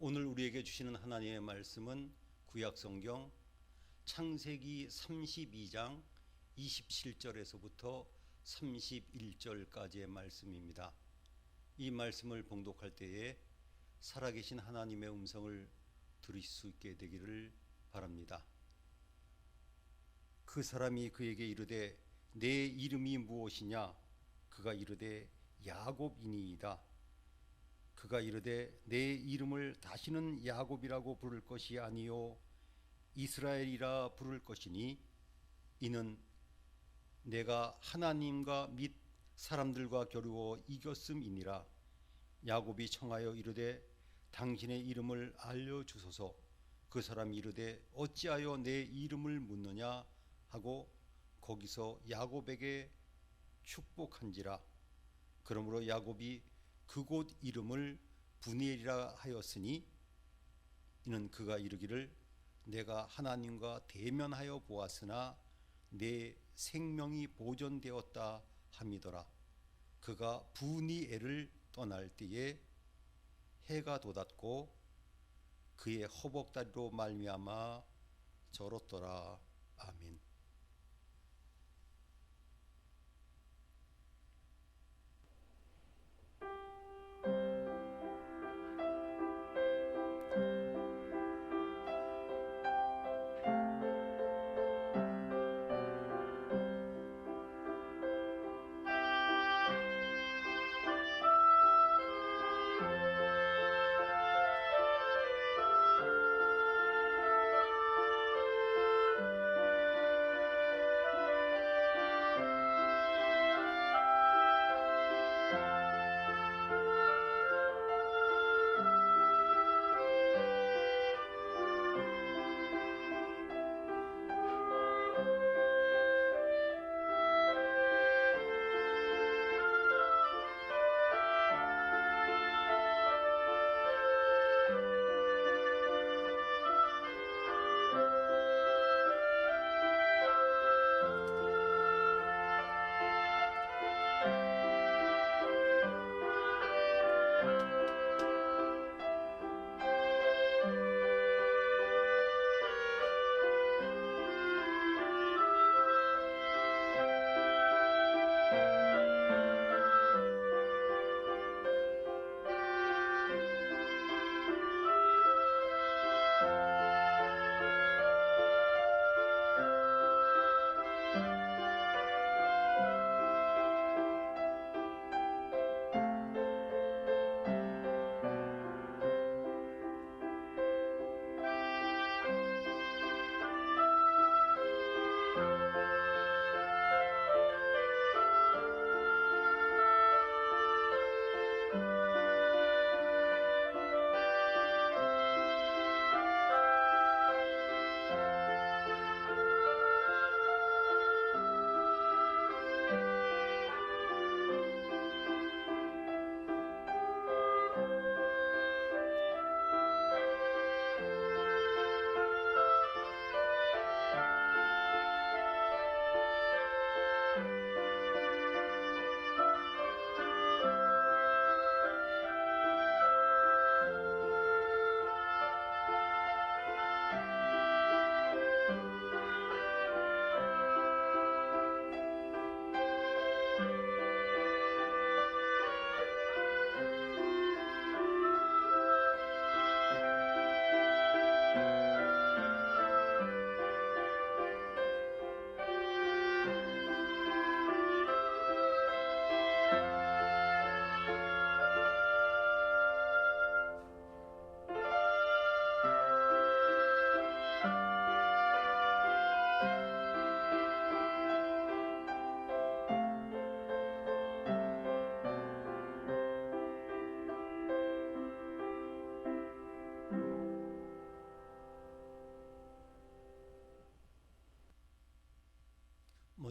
오늘 우리에게 주시는 하나님의 말씀은 구약성경 창세기 32장 27절에서부터 31절까지의 말씀입니다. 이 말씀을 봉독할 때에 살아계신 하나님의 음성을 들으실 수 있게 되기를 바랍니다. 그 사람이 그에게 이르되 내 이름이 무엇이냐? 그가 이르되 야곱이니이다. 그가 이르되 내 이름을 다시는 야곱이라고 부를 것이 아니요 이스라엘이라 부를 것이니 이는 내가 하나님과 및 사람들과 겨루어 이겼음이니라. 야곱이 청하여 이르되 당신의 이름을 알려주소서. 그 사람이 이르되 어찌하여 내 이름을 묻느냐 하고 거기서 야곱에게 축복한지라. 그러므로 야곱이 그곳 이름을 브니엘이라 하였으니 이는 그가 이르기를 내가 하나님과 대면하여 보았으나 내 생명이 보존되었다 함이더라. 그가 브니엘을 떠날 때에 해가 돋았고 그의 허벅다리로 말미암아 절었더라. 아멘.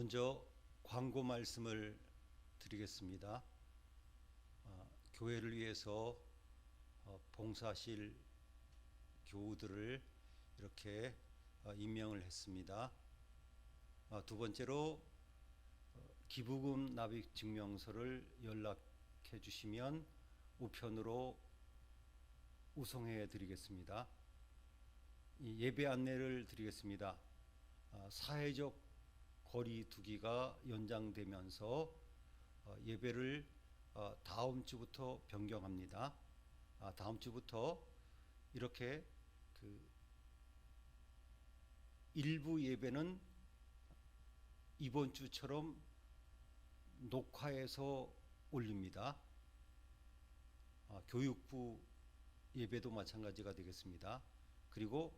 먼저 광고 말씀을 드리겠습니다. 교회를 위해서 봉사실 교우들을 이렇게 임명을 했습니다. 두 번째로 기부금 납입 증명서를 연락해 주시면 우편으로 우송해 드리겠습니다. 이 예배 안내를 드리겠습니다. 사회적 거리 두기가 연장되면서 예배를 다음 주부터 변경합니다. 다음 주부터 이렇게 일부 예배는 이번 주처럼 녹화해서 올립니다. 교육부 예배도 마찬가지가 되겠습니다. 그리고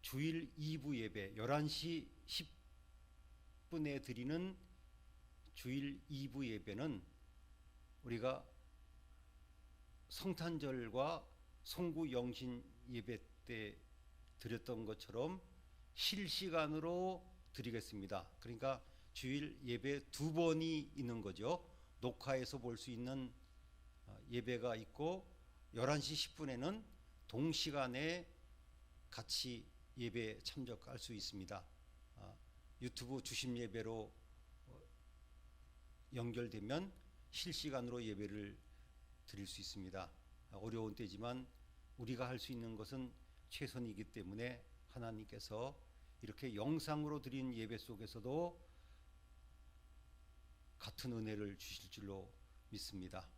주일 2부 예배 11시 10분에 드리는 주일 2부 예배는 우리가 성탄절과 송구 영신 예배 때 드렸던 것처럼 실시간으로 드리겠습니다. 그러니까 주일 예배 2번이 있는 거죠. 녹화해서 볼 수 있는 예배가 있고 11시 10분에는 동시간에 같이 예배에 참석할 수 있습니다. 유튜브 주심 예배로 연결되면 실시간으로 예배를 드릴 수 있습니다. 어려운 때지만 우리가 할 수 있는 것은 최선이기 때문에 하나님께서 이렇게 영상으로 드린 예배 속에서도 같은 은혜를 주실 줄로 믿습니다.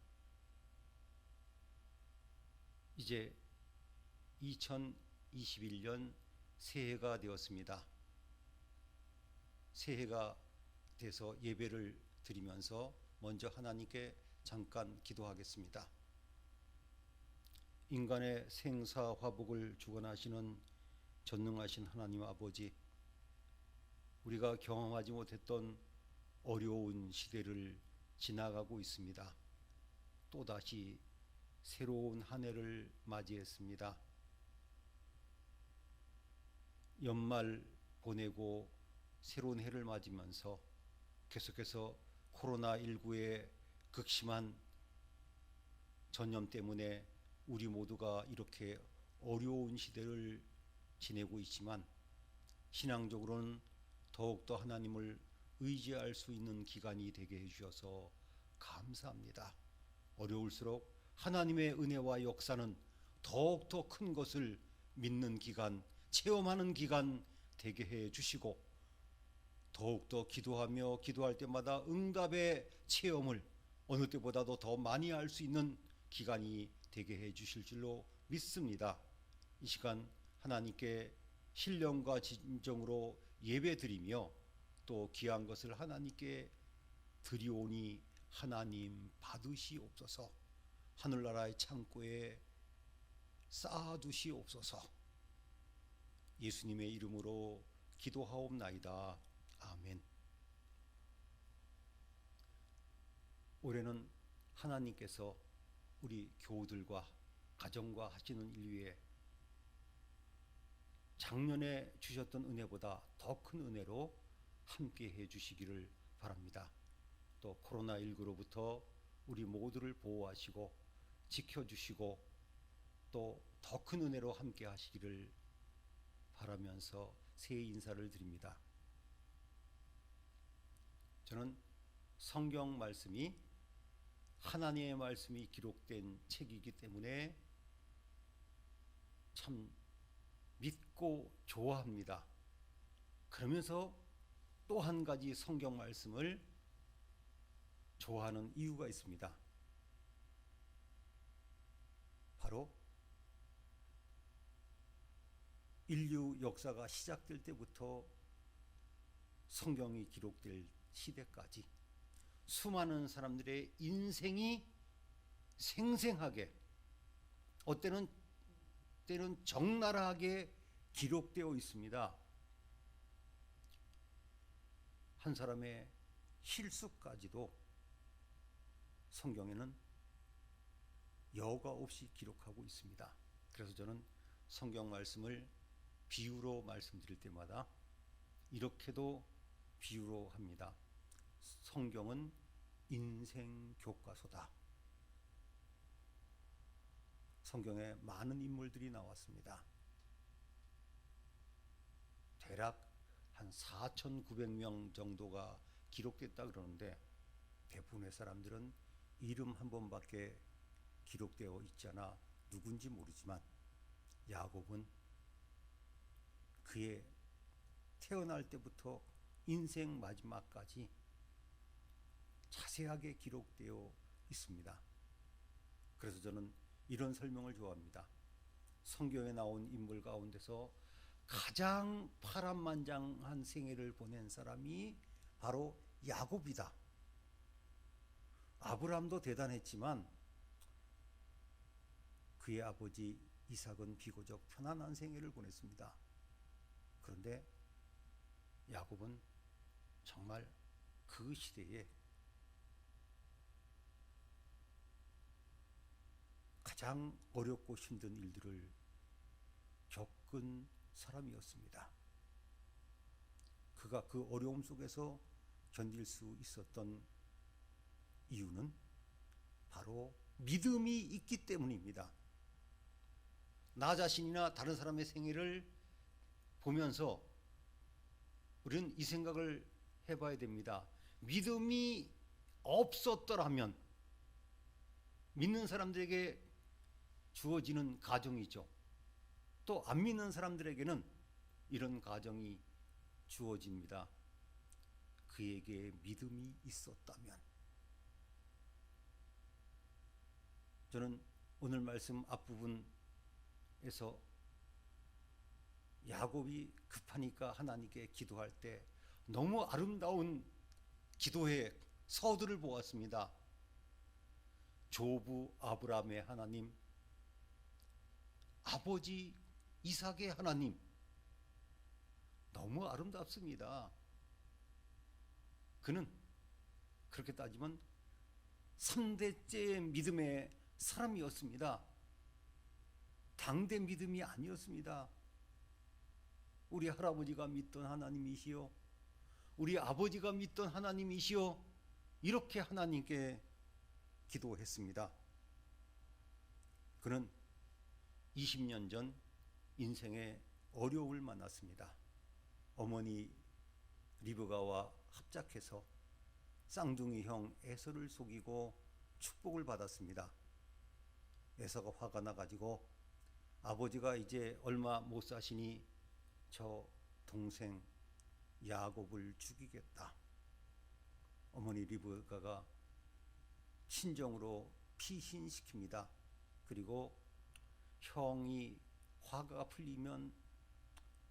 이제 2021년 새해가 되었습니다. 새해가 돼서 예배를 드리면서 먼저 하나님께 잠깐 기도하겠습니다. 인간의 생사화복을 주관하시는 전능하신 하나님 아버지, 우리가 경험하지 못했던 어려운 시대를 지나가고 있습니다. 또다시 새로운 한 해를 맞이했습니다. 연말 보내고 새로운 해를 맞으면서 계속해서 코로나19의 극심한 전염 때문에 우리 모두가 이렇게 어려운 시대를 지내고 있지만 신앙적으로는 더욱더 하나님을 의지할 수 있는 기간이 되게 해주셔서 감사합니다. 어려울수록 하나님의 은혜와 역사는 더욱더 큰 것을 믿는 기간, 체험하는 기간 되게 해주시고 더욱더 기도하며 기도할 때마다 응답의 체험을 어느 때보다도 더 많이 할 수 있는 기간이 되게 해주실 줄로 믿습니다. 이 시간 하나님께 신령과 진정으로 예배드리며 또 귀한 것을 하나님께 드리오니 하나님 받으시옵소서. 하늘나라의 창고에 쌓아두시옵소서. 예수님의 이름으로 기도하옵나이다. 아멘. 올해는 하나님께서 우리 교우들과 가정과 하시는 일 위에 작년에 주셨던 은혜보다 더 큰 은혜로 함께 해 주시기를 바랍니다. 또 코로나19로부터 우리 모두를 보호하시고 지켜주시고 또 더 큰 은혜로 함께 하시기를 바라면서 새해 인사를 드립니다. 저는 성경 말씀이 하나님의 말씀이 기록된 책이기 때문에 참 믿고 좋아합니다. 그러면서 또 한 가지 성경 말씀을 좋아하는 이유가 있습니다. 바로 인류 역사가 시작될 때부터 성경이 기록될 시대까지 수많은 사람들의 인생이 생생하게 때는 적나라하게 기록되어 있습니다. 한 사람의 실수까지도 성경에는 여과 없이 기록하고 있습니다. 그래서 저는 성경 말씀을 비유로 말씀드릴 때마다 이렇게도 비유로 합니다. 성경은 인생 교과서다. 성경에 많은 인물들이 나왔습니다. 대략 한 4,900명 정도가 기록됐다 그러는데 대부분의 사람들은 이름 한 번밖에 기록되어 있지 않아 누군지 모르지만 야곱은 그의 태어날 때부터 인생 마지막까지 자세하게 기록되어 있습니다. 그래서 저는 이런 설명을 좋아합니다. 성경에 나온 인물 가운데서 가장 파란만장한 생애를 보낸 사람이 바로 야곱이다. 아브라함도 대단했지만 그의 아버지 이삭은 비교적 편안한 생애를 보냈습니다. 그런데 야곱은 정말 그 시대에 가장 어렵고 힘든 일들을 겪은 사람이었습니다. 그가 그 어려움 속에서 견딜 수 있었던 이유는 바로 믿음이 있기 때문입니다. 나 자신이나 다른 사람의 생애를 보면서 우리는 이 생각을 해봐야 됩니다. 믿음이 없었더라면 믿는 사람들에게 주어지는 가정이죠. 또 안 믿는 사람들에게는 이런 가정이 주어집니다. 그에게 믿음이 있었다면. 저는 오늘 말씀 앞부분에서 야곱이 급하니까 하나님께 기도할 때 너무 아름다운 기도의 서두를 보았습니다. 조부 아브라함의 하나님, 아버지 이삭의 하나님, 너무 아름답습니다. 그는 그렇게 따지면 3대째 믿음의 사람이었습니다. 당대 믿음이 아니었습니다. 우리 할아버지가 믿던 하나님이시여, 우리 아버지가 믿던 하나님이시여, 이렇게 하나님께 기도했습니다. 그는 20년 전 인생의 어려움을 만났습니다. 어머니 리브가와 합작해서 쌍둥이 형 에서를 속이고 축복을 받았습니다. 에서가 화가 나가지고 아버지가 이제 얼마 못 사시니 저 동생 야곱을 죽이겠다. 어머니 리브가가 친정으로 피신시킵니다. 그리고 형이 화가 풀리면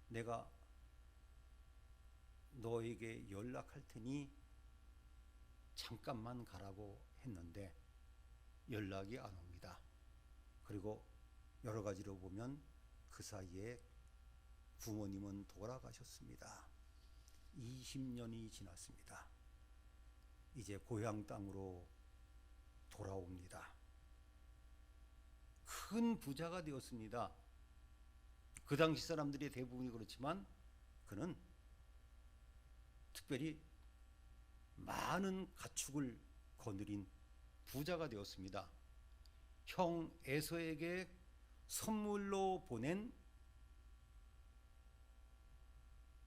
내가 너에게 연락할 테니 잠깐만 가라고 했는데 연락이 안 옵니다. 그리고 여러 가지로 보면 그 사이에 부모님은 돌아가셨습니다. 20년이 지났습니다. 이제 고향 땅으로 돌아옵니다. 큰 부자가 되었습니다. 그 당시 사람들이 대부분이 그렇지만 그는 특별히 많은 가축을 거느린 부자가 되었습니다. 형 에서에게 선물로 보낸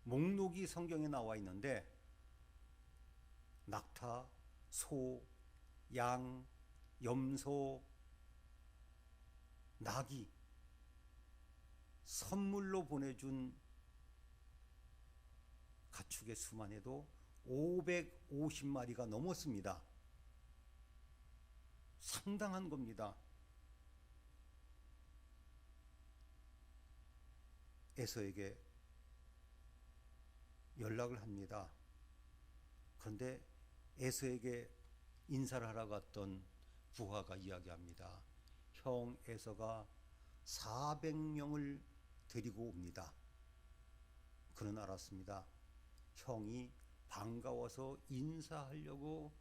목록이 성경에 나와 있는데 낙타, 소, 양, 염소, 나귀 선물로 보내준 가축의 수만 해도 550마리가 넘었습니다. 상당한 겁니다. 에서에게 연락을 합니다. 그런데 에서에게 인사를 하러 갔던 부하가 이야기합니다. 형 에서가 400명을 데리고 옵니다. 그는 알았습니다. 형이 반가워서 인사하려고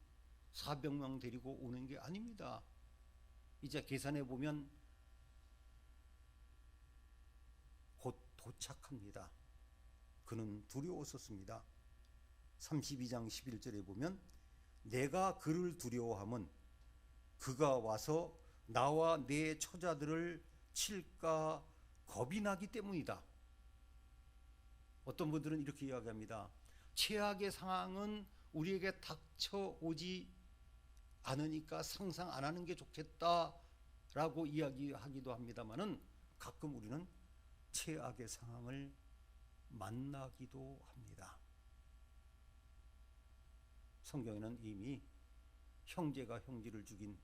400명 데리고 오는 게 아닙니다. 이제 계산해 보면 곧 도착합니다. 그는 두려웠었습니다. 32장 11절에 보면 내가 그를 두려워함은 그가 와서 나와 내 처자들을 칠까 겁이 나기 때문이다. 어떤 분들은 이렇게 이야기합니다. 최악의 상황은 우리에게 닥쳐오지 않으니까 상상 안 하는 게 좋겠다. 라고 이야기하기도 합니다마는 가끔 우리는 최악의 상황을 만나기도 합니다. 성경에는 이미 형제가 형제를 죽인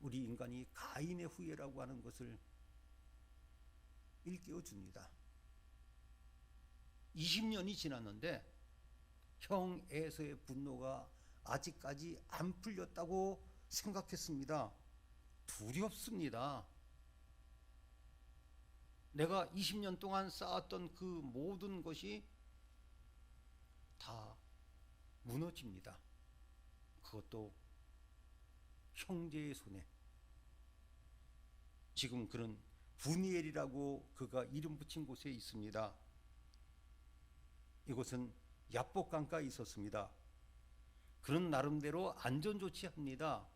우리 인간이 가인의 후예라고 하는 것을 일깨워 줍니다. 20년이 지났는데 형 에서의 분노가 아직까지 안 풀렸다고 생각했습니다. 두렵습니다. 내가 20년 동안 쌓았던 그 모든 것이 다 무너집니다. 그것도 형제의 손에. 지금 그는 브니엘이라고 그가 이름 붙인 곳에 있습니다. 이곳은 야복 강가에 있었습니다. 그는 나름대로 안전 조치합니다.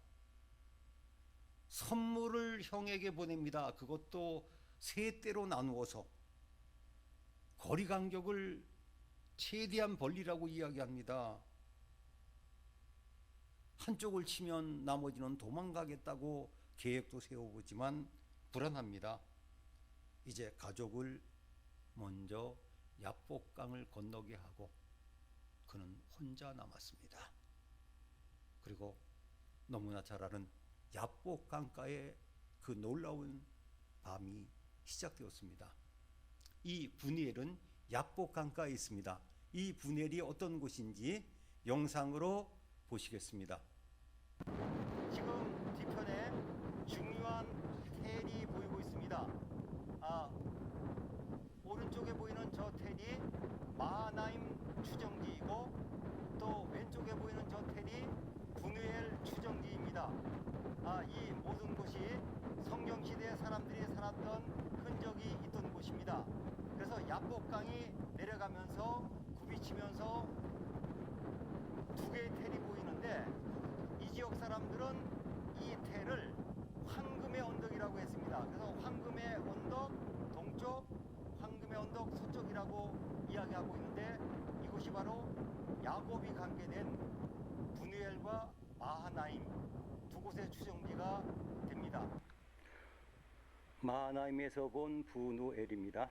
선물을 형에게 보냅니다. 그것도 세 대로 나누어서 거리 간격을 최대한 벌리라고 이야기합니다. 한쪽을 치면 나머지는 도망가겠다고 계획도 세워보지만 불안합니다. 이제 가족을 먼저 야복강을 건너게 하고 그는 혼자 남았습니다. 그리고 너무나 잘 아는 야복강가에 그 놀라운 밤이 시작되었습니다. 이 브니엘은 야복강가에 있습니다. 이 브니엘이 어떤 곳인지 영상으로 보시겠습니다. 지금 뒤편에 중요한 텔이 보이고 있습니다. 오른쪽에 보이는 저 텔이 마하나임 추정지이고 또 왼쪽에 보이는 저 텔이 브누엘 추정지입니다. 이 모든 곳이 성경시대의 사람들이 살았던 흔적이 있던 곳입니다. 그래서 야복강이 내려가면서 굽이치면서 두 개의 텔이 보이는데 이 지역 사람들은 이 텔을 황금의 언덕이라고 했습니다. 그래서 황금의 언덕 동쪽, 황금의 언덕 서쪽이라고 이야기하고 있는데 이곳이 바로 야곱이 갖게 된 브누엘과 마하나임 두 곳의 추정지가 됩니다. 마하나임에서 본 브누엘입니다.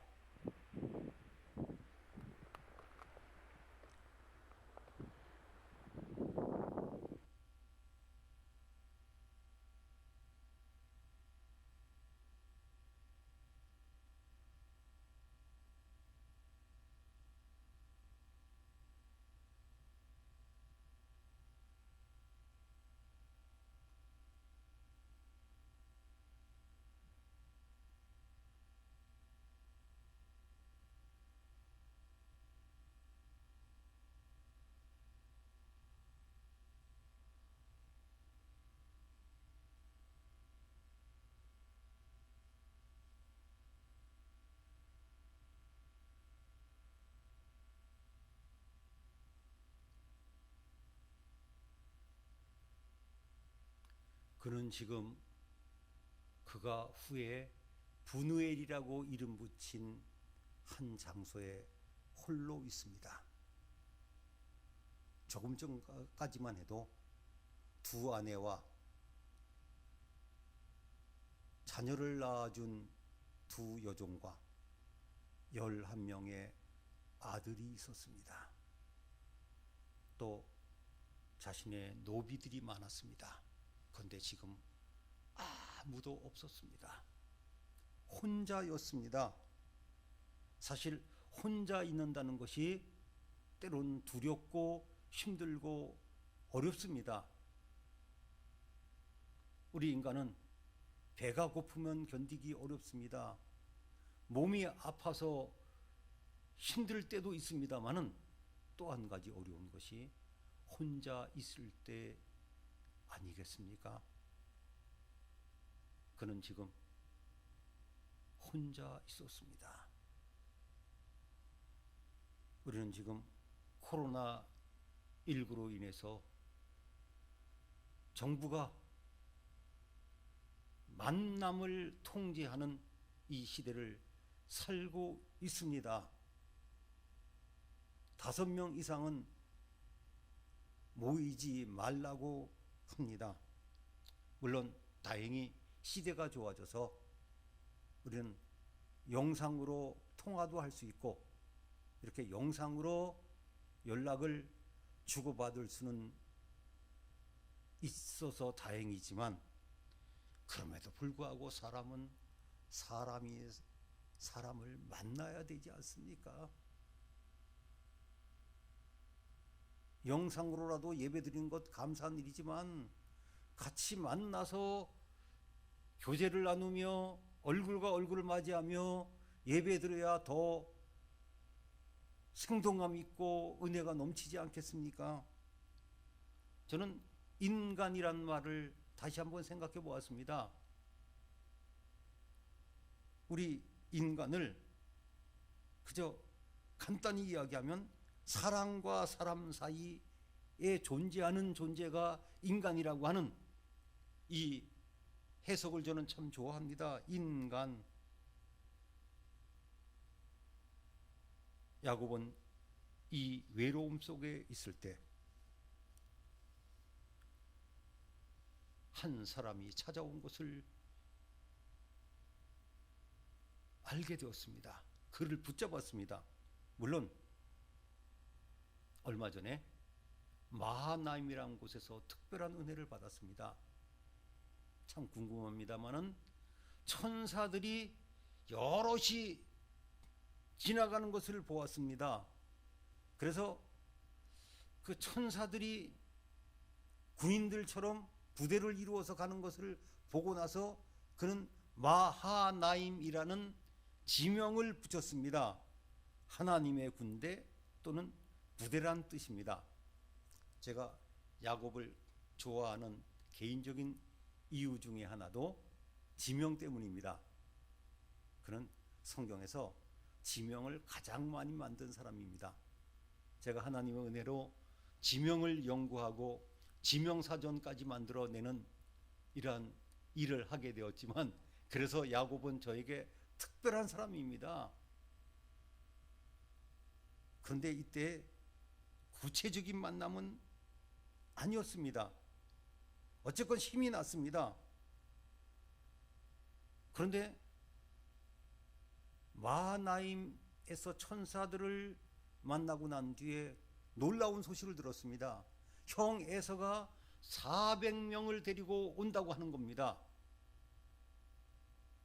그는 지금 그가 후에 브누엘이라고 이름 붙인 한 장소에 홀로 있습니다. 조금 전까지만 해도 두 아내와 자녀를 낳아준 두 여종과 11명의 아들이 있었습니다. 또 자신의 노비들이 많았습니다. 그런데 지금 아무도 없었습니다. 혼자였습니다. 사실 혼자 있는다는 것이 때론 두렵고 힘들고 어렵습니다. 우리 인간은 배가 고프면 견디기 어렵습니다. 몸이 아파서 힘들 때도 있습니다만은 또 한 가지 어려운 것이 혼자 있을 때 아니겠습니까? 그는 지금 혼자 있었습니다. 우리는 지금 코로나19로 인해서 정부가 만남을 통제하는 이 시대를 살고 있습니다. 5명 이상은 모이지 말라고 합니다. 물론 다행히 시대가 좋아져서 우리는 영상으로 통화도 할 수 있고 이렇게 영상으로 연락을 주고받을 수는 있어서 다행이지만, 그럼에도 불구하고 사람은 사람이 사람을 만나야 되지 않습니까? 영상으로라도 예배드리는 것 감사한 일이지만 같이 만나서 교제를 나누며 얼굴과 얼굴을 맞이하며 예배드려야 더 생동감 있고 은혜가 넘치지 않겠습니까? 저는 인간이란 말을 다시 한번 생각해 보았습니다. 우리 인간을 그저 간단히 이야기하면 사람과 사람 사이에 존재하는 존재가 인간이라고 하는 이 해석을 저는 참 좋아합니다. 인간. 야곱은 이 외로움 속에 있을 때 한 사람이 찾아온 것을 알게 되었습니다. 그를 붙잡았습니다. 물론 얼마 전에 마하나임이라는 곳에서 특별한 은혜를 받았습니다. 참 궁금합니다마는 천사들이 여럿이 지나가는 것을 보았습니다. 그래서 그 천사들이 군인들처럼 부대를 이루어서 가는 것을 보고 나서 그는 마하나임이라는 지명을 붙였습니다. 하나님의 군대 또는 부대란 뜻입니다. 제가 야곱을 좋아하는 개인적인 이유 중에 하나도 지명 때문입니다. 그는 성경에서 지명을 가장 많이 만든 사람입니다. 제가 하나님의 은혜로 지명을 연구하고 지명사전까지 만들어내는 이러한 일을 하게 되었지만, 그래서 야곱은 저에게 특별한 사람입니다. 그런데 이때 구체적인 만남은 아니었습니다. 어쨌건 힘이 났습니다. 그런데 마하나임에서 천사들을 만나고 난 뒤에 놀라운 소식을 들었습니다. 형 에서가 400명을 데리고 온다고 하는 겁니다.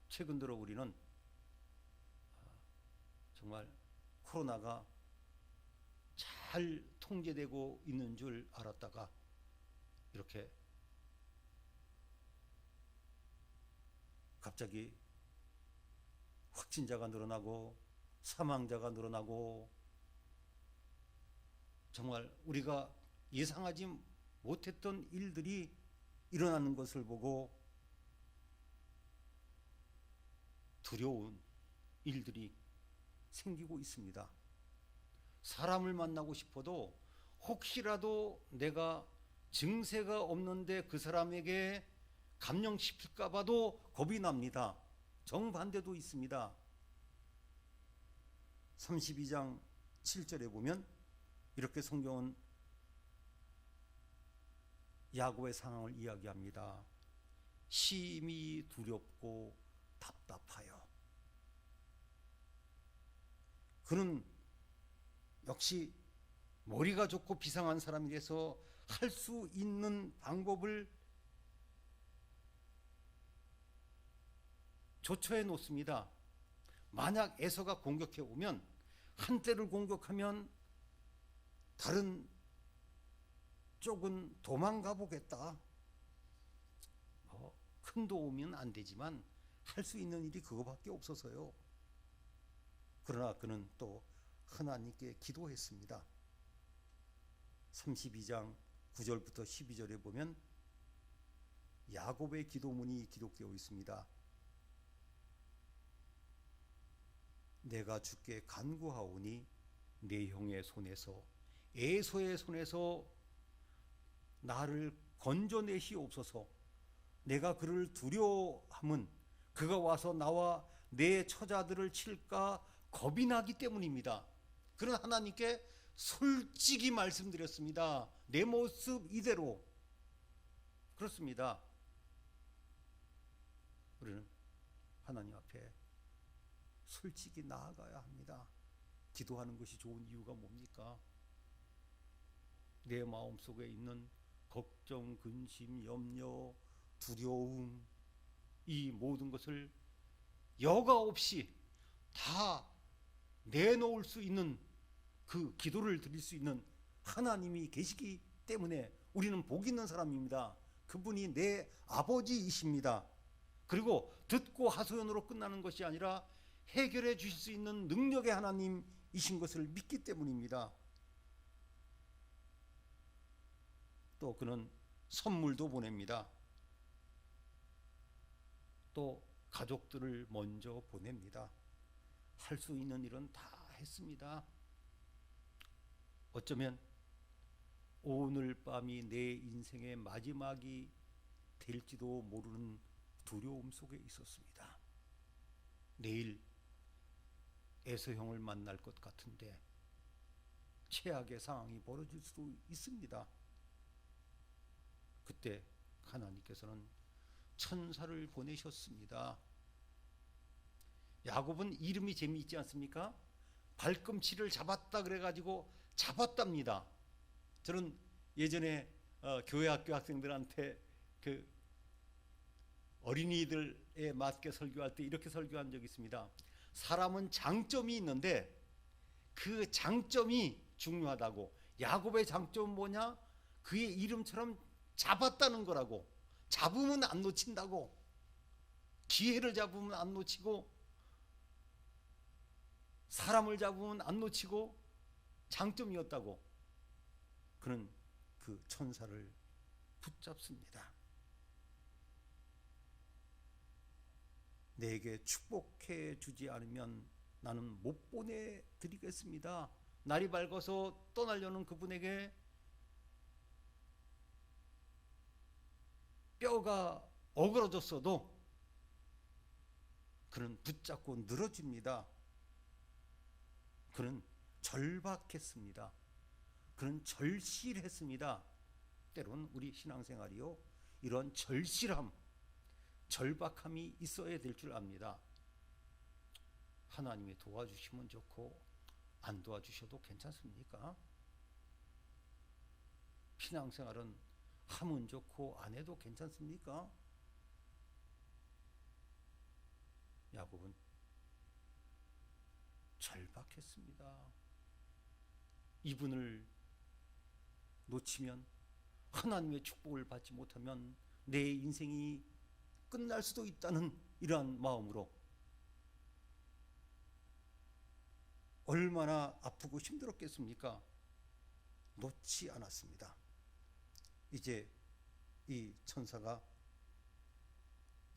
최근 들어 우리는 정말 코로나가 잘 통제되고 있는 줄 알았다가 이렇게 갑자기 확진자가 늘어나고 사망자가 늘어나고 정말 우리가 예상하지 못했던 일들이 일어나는 것을 보고 두려운 일들이 생기고 있습니다. 사람을 만나고 싶어도 혹시라도 내가 증세가 없는데 그 사람에게 감염시킬까 봐도 겁이 납니다. 정반대도 있습니다. 32장 7절에 보면 이렇게 성경은 야곱의 상황을 이야기합니다. 심히 두렵고 답답하여. 그는 역시 머리가 좋고 비상한 사람이 돼서 할 수 있는 방법을 조처해 놓습니다. 만약 에서가 공격해 오면 한 때를 공격하면 다른 쪽은 도망가 보겠다. 큰 도움은 안 되지만 할 수 있는 일이 그거밖에 없어서요. 그러나 그는 또 하나님께 기도했습니다. 32장 9절부터 12절에 보면 야곱의 기도문이 기록되어 있습니다. 내가 주께 간구하오니 내 형의 손에서 에서의 손에서 나를 건져내시옵소서. 내가 그를 두려워함은 그가 와서 나와 내 처자들을 칠까 겁이 나기 때문입니다. 그런 하나님께 솔직히 말씀드렸습니다. 내 모습 이대로. 그렇습니다. 하나님 앞에 솔직히 나아가야 합니다. 기도하는 것이 좋은 이유가 뭡니까? 내 마음속에 있는 걱정, 근심, 염려, 두려움, 이 모든 것을 여과 없이 다 내놓을 수 있는, 그 기도를 드릴 수 있는 하나님이 계시기 때문에 우리는 복 있는 사람입니다. 그분이 내 아버지이십니다. 그리고 듣고 하소연으로 끝나는 것이 아니라 해결해 주실 수 있는 능력의 하나님이신 것을 믿기 때문입니다. 또 그는 선물도 보냅니다. 또 가족들을 먼저 보냅니다. 할 수 있는 일은 다 했습니다. 어쩌면 오늘 밤이 내 인생의 마지막이 될지도 모르는 두려움 속에 있었습니다. 내일 에서형을 만날 것 같은데 최악의 상황이 벌어질 수도 있습니다. 그때 하나님께서는 천사를 보내셨습니다. 야곱은 이름이 재미있지 않습니까? 발꿈치를 잡았다 그래가지고 잡았답니다. 저는 예전에 교회 학교 학생들한테 그 어린이들에 맞게 설교할 때 이렇게 설교한 적이 있습니다. 사람은 장점이 있는데 그 장점이 중요하다고. 야곱의 장점은 뭐냐? 그의 이름처럼 잡았다는 거라고. 잡으면 안 놓친다고. 기회를 잡으면 안 놓치고, 사람을 잡으면 안 놓치고, 장점이었다고. 그는 그 천사를 붙잡습니다. 내게 축복해 주지 않으면 나는 못 보내드리겠습니다. 날이 밝아서 떠나려는 그분에게 뼈가 어그러졌어도 그는 붙잡고 늘어집니다. 그는 절박했습니다. 그는 절실했습니다. 때론 우리 신앙생활이요, 이런 절실함, 절박함이 있어야 될 줄 압니다. 하나님이 도와주시면 좋고 안 도와주셔도 괜찮습니까? 신앙생활은 하면 좋고 안 해도 괜찮습니까? 야곱은 절박했습니다. 이분을 놓치면, 하나님의 축복을 받지 못하면 내 인생이 끝날 수도 있다는 이러한 마음으로 얼마나 아프고 힘들었겠습니까? 놓지 않았습니다. 이제 이 천사가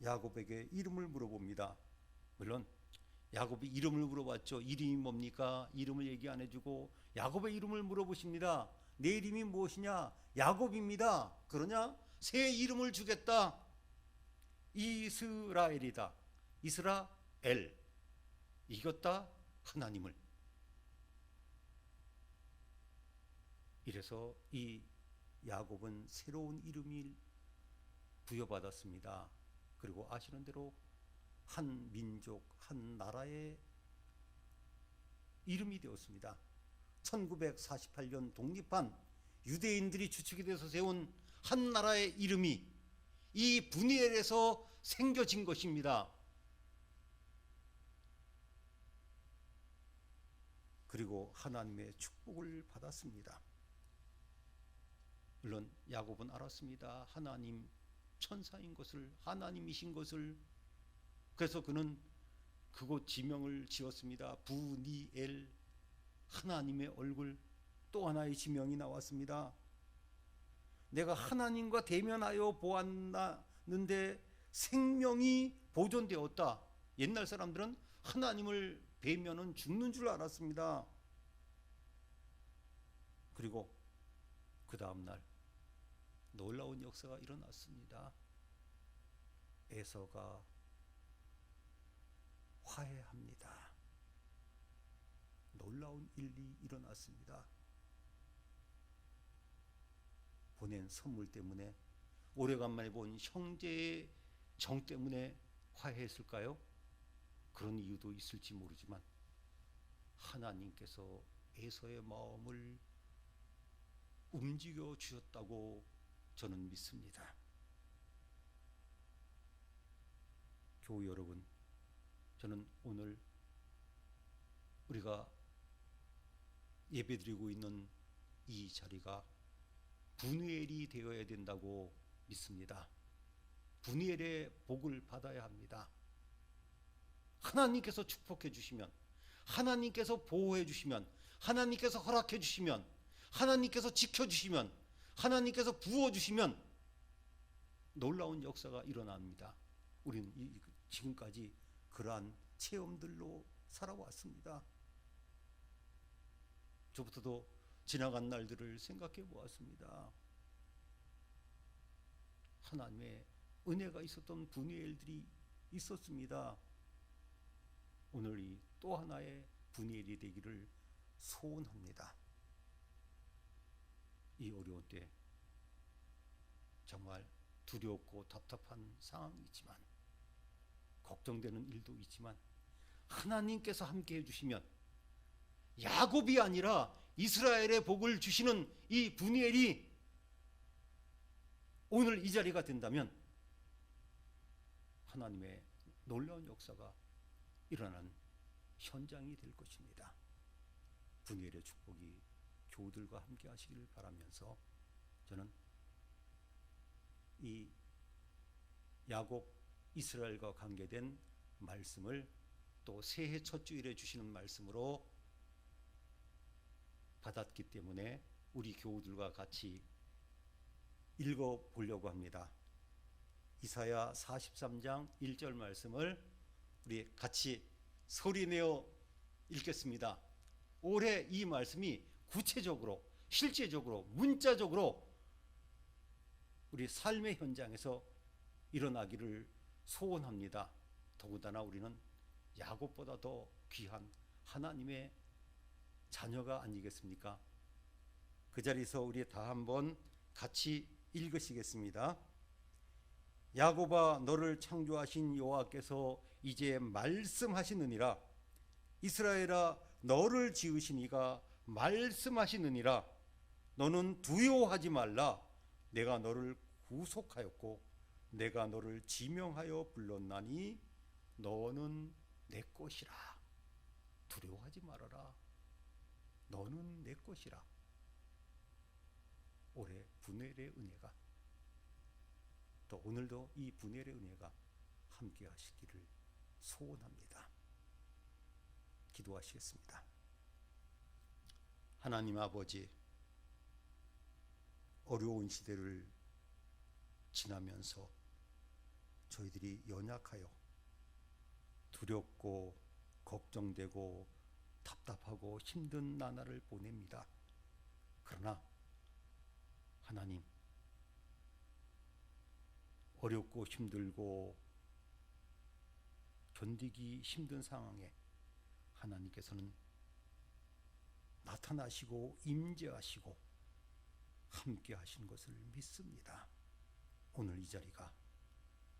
야곱에게 이름을 물어봅니다. 물론 야곱이 이름을 물어봤죠. 이름이 뭡니까? 이름을 얘기 안 해주고 야곱의 이름을 물어보십니다. 내 이름이 무엇이냐? 야곱입니다. 그러냐? 새 이름을 주겠다. 이스라엘이다. 이스라엘. 이겼다 하나님을. 이래서 이 야곱은 새로운 이름을 부여받았습니다. 그리고 아시는 대로 한 민족, 한 나라의 이름이 되었습니다. 1948년 독립한 유대인들이 주축이 돼서 세운 한 나라의 이름이 이 분이엘에서 생겨진 것입니다. 그리고 하나님의 축복을 받았습니다. 물론 야곱은 알았습니다. 하나님 천사인 것을, 하나님이신 것을. 그래서 그는 그곳 지명을 지었습니다. 부니엘, 하나님의 얼굴. 또 하나의 지명이 나왔습니다. 내가 하나님과 대면하여 보았는데 생명이 보존되었다. 옛날 사람들은 하나님을 뵈면은 죽는 줄 알았습니다. 그리고 그 다음 날 놀라운 역사가 일어났습니다. 에서가 화해합니다. 놀라운 일이 일어났습니다. 보낸 선물 때문에, 오래간만에 본 형제의 정 때문에 화해했을까요? 그런 이유도 있을지 모르지만 하나님께서 에서의 마음을 움직여 주셨다고 저는 믿습니다. 교우 여러분, 저는 오늘 우리가 예배드리고 있는 이 자리가 분이엘이 되어야 된다고 믿습니다. 분이엘의 복을 받아야 합니다. 하나님께서 축복해 주시면, 하나님께서 보호해 주시면, 하나님께서 허락해 주시면, 하나님께서 지켜주시면, 하나님께서 부어주시면 놀라운 역사가 일어납니다. 우리는 지금까지 그러한 체험들로 살아왔습니다. 저부터도 지나간 날들을 생각해 보았습니다. 하나님의 은혜가 있었던 분이엘들이 있었습니다. 오늘이 또 하나의 분이엘이 되기를 소원합니다. 이 어려운 때 정말 두렵고 답답한 상황이 있지만, 걱정되는 일도 있지만, 하나님께서 함께 해주시면 야곱이 아니라 이스라엘의 복을 주시는 이 분이엘이 오늘 이 자리가 된다면 하나님의 놀라운 역사가 일어난 현장이 될 것입니다. 분이엘의 축복이 교우들과 함께 하시기를 바라면서 저는 이 야곱 이스라엘과 관계된 말씀을 또 새해 첫 주일에 주시는 말씀으로 받았기 때문에 우리 교우들과 같이 읽어보려고 합니다. 이사야 43장 1절 말씀을 우리 같이 소리내어 읽겠습니다. 올해 이 말씀이 구체적으로, 실제적으로, 문자적으로 우리 삶의 현장에서 일어나기를 소원합니다. 더군다나 우리는 야곱보다 더 귀한 하나님의 자녀가 아니겠습니까? 그 자리에서 우리 다 한번 같이 읽으시겠습니다. 야곱아, 너를 창조하신 여호와께서 이제 말씀하시느니라. 이스라엘아, 너를 지으신 이가 말씀하시느니라. 너는 두려워하지 말라. 내가 너를 구속하였고 내가 너를 지명하여 불렀나니 너는 내 것이라. 두려워하지 말아라. 너는 내 것이라. 올해 분이엘의 은혜가, 또 오늘도 이 분이엘의 은혜가 함께 하시기를 소원합니다. 기도하시겠습니다. 하나님 아버지, 어려운 시대를 지나면서 저희들이 연약하여 두렵고 걱정되고 답답하고 힘든 나날을 보냅니다. 그러나 하나님, 어렵고 힘들고 견디기 힘든 상황에 하나님께서는 나타나시고 임재하시고 함께 하신 것을 믿습니다. 오늘 이 자리가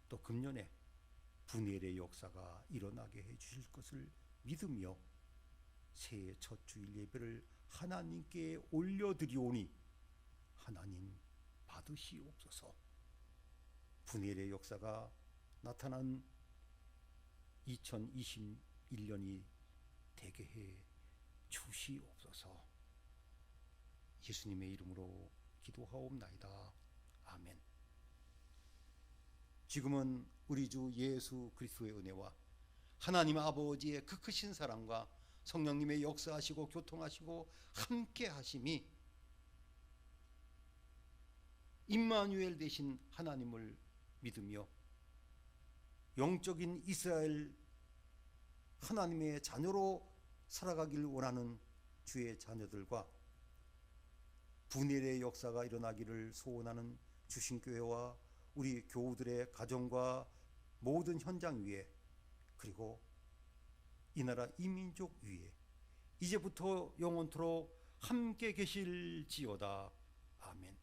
또 금년에 분이엘의 역사가 일어나게 해주실 것을 믿으며 새해 첫 주일 예배를 하나님께 올려드리오니 하나님 받으시옵소서. 분이엘의 역사가 나타난 2021년이 되게 해 주시옵소서. 예수님의 이름으로 기도하옵나이다. 아멘. 지금은 우리 주 예수 그리스도의 은혜와 하나님 아버지의 그 크신 사랑과 성령님의 역사하시고 교통하시고 함께 하심이 임마누엘 되신 하나님을 믿으며 영적인 이스라엘 하나님의 자녀로 살아가기를 원하는 주의 자녀들과 분이엘의 역사가 일어나기를 소원하는 주신교회와 우리 교우들의 가정과 모든 현장 위에, 그리고 이 나라 이민족 위에 이제부터 영원토록 함께 계실지어다. 아멘.